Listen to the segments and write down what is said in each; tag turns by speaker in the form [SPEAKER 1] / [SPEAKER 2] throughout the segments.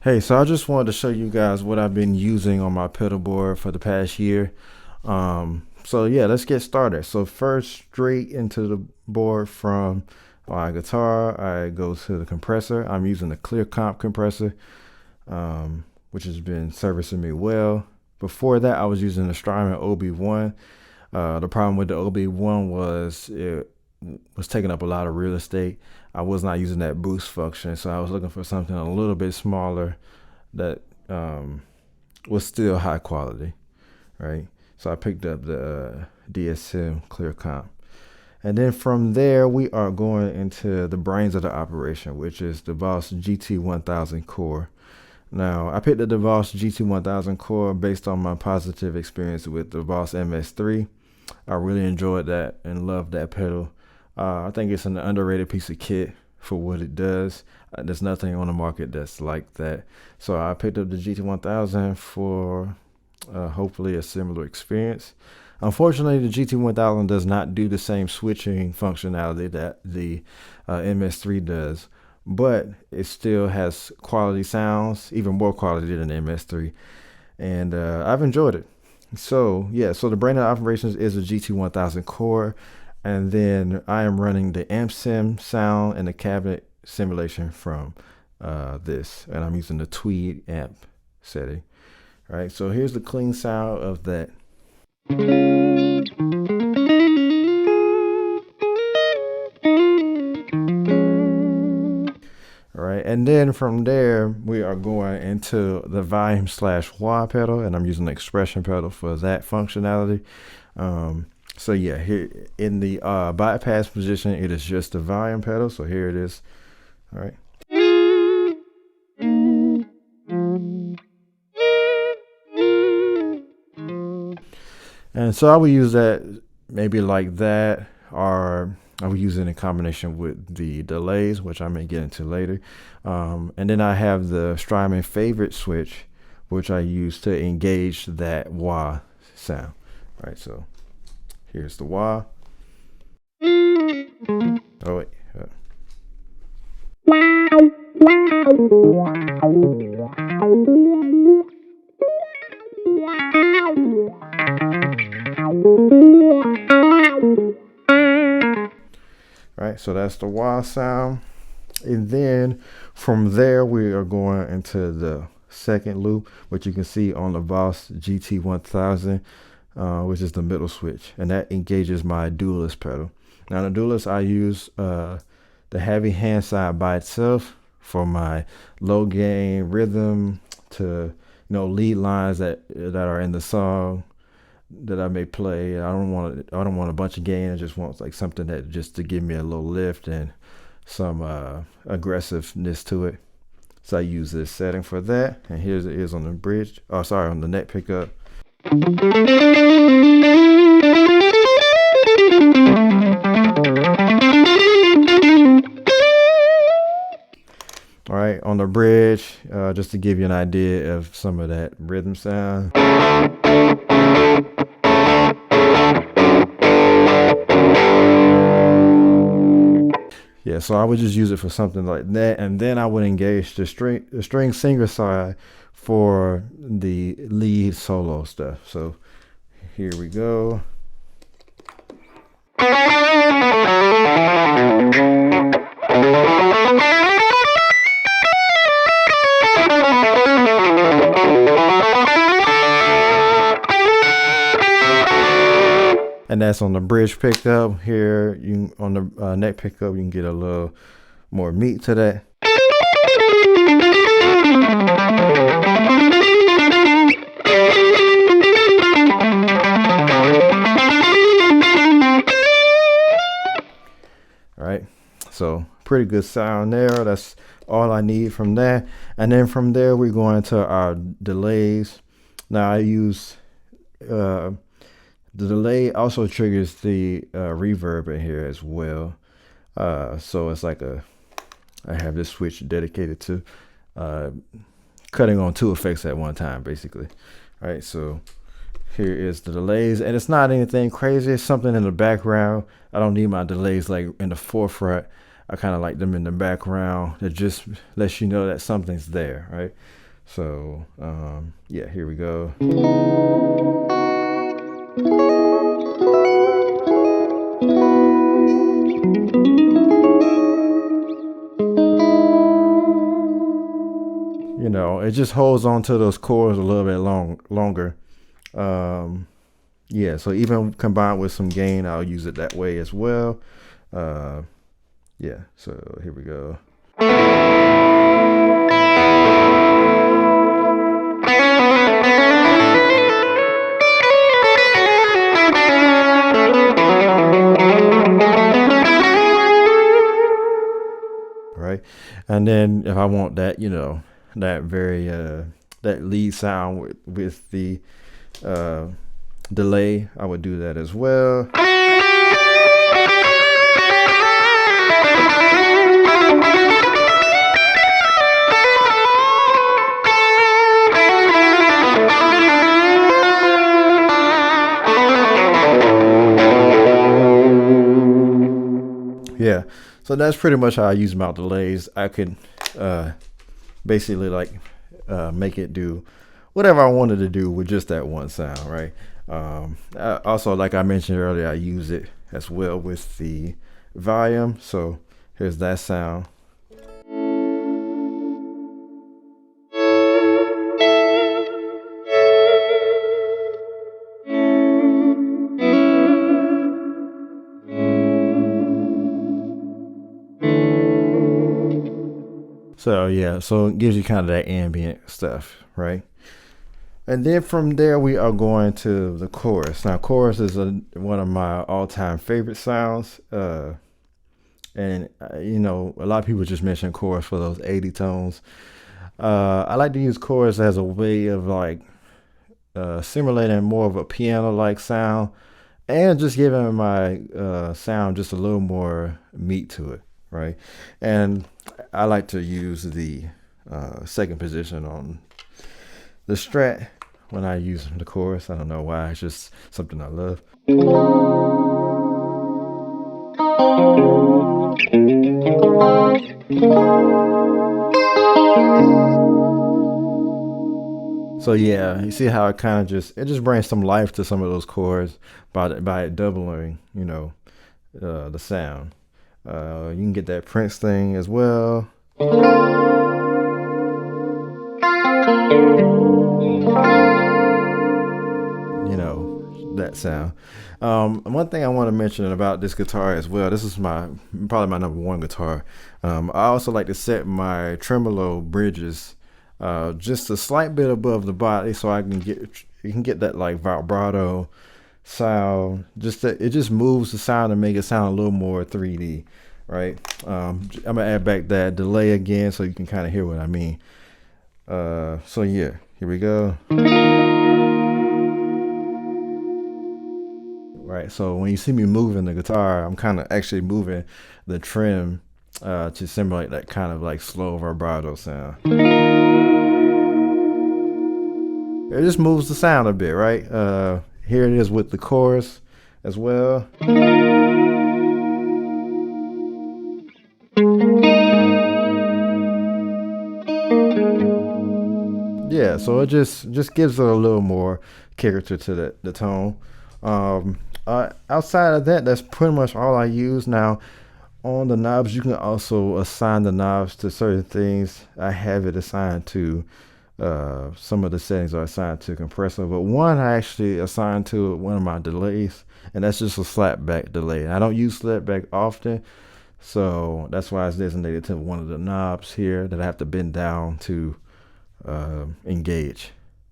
[SPEAKER 1] Hey, so I just wanted to show you guys what I've been using on my pedal board for the past year. So yeah, let's get started. So first, straight into the board from my guitar, I go to the compressor. I'm using the Clear Comp compressor, which has been servicing me well. Before that, I was using the Strymon OB1. The problem with the OB1 was it was taking up a lot of real estate. I was not using that boost function, so I was looking for something a little bit smaller that was still high quality, right? So I picked up the DSM Clear Comp. And then from there, we are going into the brains of the operation, which is the Voss GT1000 core. Now, I picked up the Voss GT1000 core based on my positive experience with the Voss MS3. I really enjoyed that and loved that pedal. I think it's an underrated piece of kit for what it does. There's nothing on the market that's like that. So I picked up the GT1000 for hopefully a similar experience. Unfortunately, the GT1000 does not do the same switching functionality that the MS3 does, but it still has quality sounds, even more quality than the MS3, and I've enjoyed it. So yeah, so the brain of operations is a GT1000 core, and then I am running the amp sim sound and the cabinet simulation from this, and I'm using the Tweed amp setting. All right, so here's the clean sound of that. All right, and then from there we are going into the volume slash wah pedal, and I'm using the expression pedal for that functionality. So yeah, here in the bypass position, it is just the volume pedal. So here it is. All right. And so I would use that maybe like that, or I would use it in combination with the delays, which I may get into later. And then I have the Strymon favorite switch, which I use to engage that wah sound. All right, so here's the wah. Oh wait. Right, so that's the wah sound. And then from there, we are going into the second loop, which you can see on the Voss GT1000, which is the middle switch, and that engages my dualist pedal. Now the dualist, I use the heavy hand side by itself for my low gain rhythm to lead lines that are in the song that I may play. I don't want a bunch of gain. I just want like something that just to give me a little lift and some aggressiveness to it. So I use this setting for that. And here's it is on the bridge. Oh, sorry, on the neck pickup. All right, on the bridge, just to give you an idea of some of that rhythm sound. Yeah, so I would just use it for something like that, and then I would engage the string singer side for the lead solo stuff. So here we go. And that's on the bridge pickup. Here, on the neck pickup, you can get a little more meat to that. All right, so pretty good sound there. That's all I need from that. And then from there, we're going to our delays. Now I use the delay also triggers the reverb in here as well. So it's like I have this switch dedicated to cutting on two effects at one time, basically. All right, so here is the delays, and it's not anything crazy. It's something in the background. I don't need my delays like in the forefront. I kind of like them in the background. It just lets you know that something's there, right? So yeah, here we go. You know, it just holds on to those chords a little bit longer. Yeah, so even combined with some gain, I'll use it that way as well. Yeah, so here we go. Right, and then if I want that, you know, that very that lead sound with the delay, I would do that as well. Yeah, so that's pretty much how I use my delays. I could basically like make it do whatever I wanted to do with just that one sound, right? Also, like I mentioned earlier, I use it as well with the volume. So here's that sound. So yeah, so it gives you kind of that ambient stuff, right? And then from there, we are going to the chorus. Now, chorus is one of my all-time favorite sounds. And you know, a lot of people just mention chorus for those 80 tones. I like to use chorus as a way of like simulating more of a piano-like sound, and just giving my sound just a little more meat to it, right? And I like to use the second position on the Strat when I use the chorus. I don't know why, it's just something I love. So yeah, you see how it kind of just brings some life to some of those chords by it doubling, you know, the sound. You can get that Prince thing as well. You know, that sound. One thing I want to mention about this guitar as well, this is probably my number one guitar. I also like to set my tremolo bridges just a slight bit above the body, so you can get that like vibrato sound. Just that it just moves the sound and make it sound a little more 3D, right? I'm gonna add back that delay again so you can kind of hear what I mean. So yeah, here we go. Right, so when you see me moving the guitar, I'm kind of actually moving the trim to simulate that kind of like slow vibrato sound. It just moves the sound a bit, right? Here it is with the chorus as well. Yeah, so it just gives it a little more character to the tone. Outside of that, that's pretty much all I use. Now, on the knobs, you can also assign the knobs to certain things. I have it assigned to some of the settings are assigned to compressor, but one I actually assigned to one of my delays, and that's just a slapback delay. I don't use slapback often, so that's why it's designated to one of the knobs here that I have to bend down to engage.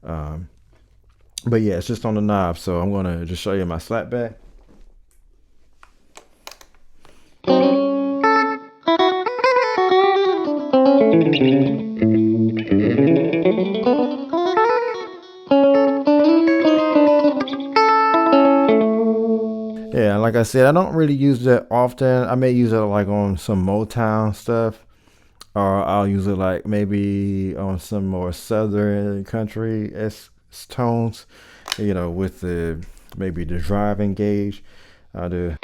[SPEAKER 1] But yeah, it's just on the knob, so I'm gonna just show you my slapback. Yeah, like I said, I don't really use that often. I may use it like on some Motown stuff, or I'll use it like maybe on some more southern country tones, you know, with maybe the drive engage. I'll do.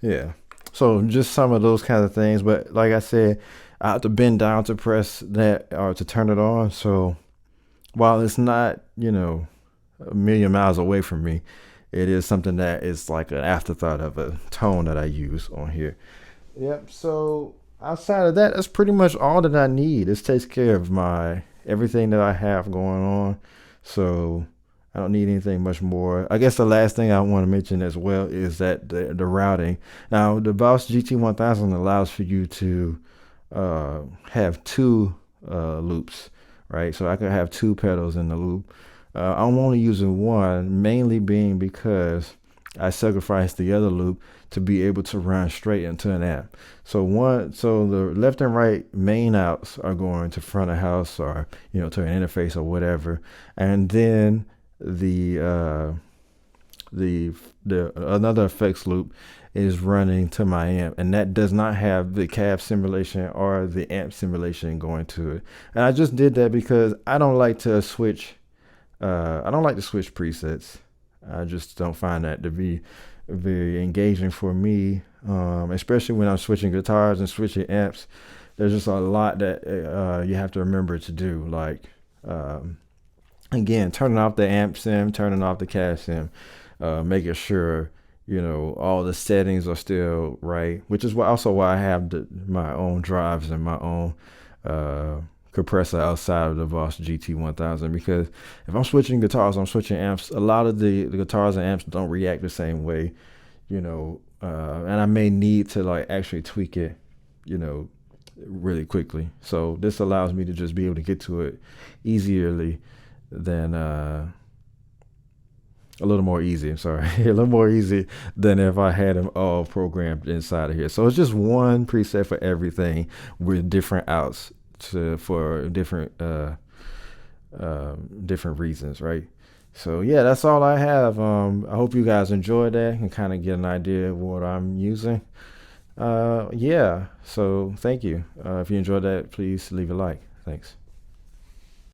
[SPEAKER 1] Yeah. So just some of those kind of things. But like I said, I have to bend down to press that or to turn it on. So while it's not, a million miles away from me, it is something that is like an afterthought of a tone that I use on here. Yep. So outside of that, that's pretty much all that I need. This takes care of my everything that I have going on. So I don't need anything much more. I guess the last thing I want to mention as well is that the routing. Now, the Boss GT1000 allows for you to have two loops, right? So I could have two pedals in the loop. I'm only using one, mainly being because I sacrificed the other loop to be able to run straight into an amp. So the left and right main outs are going to front of house or to an interface or whatever, and then the another effects loop is running to my amp, and that does not have the cab simulation or the amp simulation going to it. And I just did that because I don't like to switch. I don't like to switch presets. I just don't find that to be very engaging for me, especially when I'm switching guitars and switching amps. There's just a lot that you have to remember to do, like again, turning off the amp sim, turning off the cab sim, making sure all the settings are still right, which is why I have my own drives and my own compressor outside of the Boss GT1000, because if I'm switching guitars, I'm switching amps, a lot of the guitars and amps don't react the same way, and I may need to like actually tweak it, really quickly. So this allows me to just be able to get to it easierly than a little more easy. I'm sorry, a little more easy than if I had them all programmed inside of here. So it's just one preset for everything with different outs for different different reasons, right? So yeah, that's all I have. I hope you guys enjoyed that and kind of get an idea of what I'm using. Yeah, so thank you. If you enjoyed that, please leave a like. Thanks.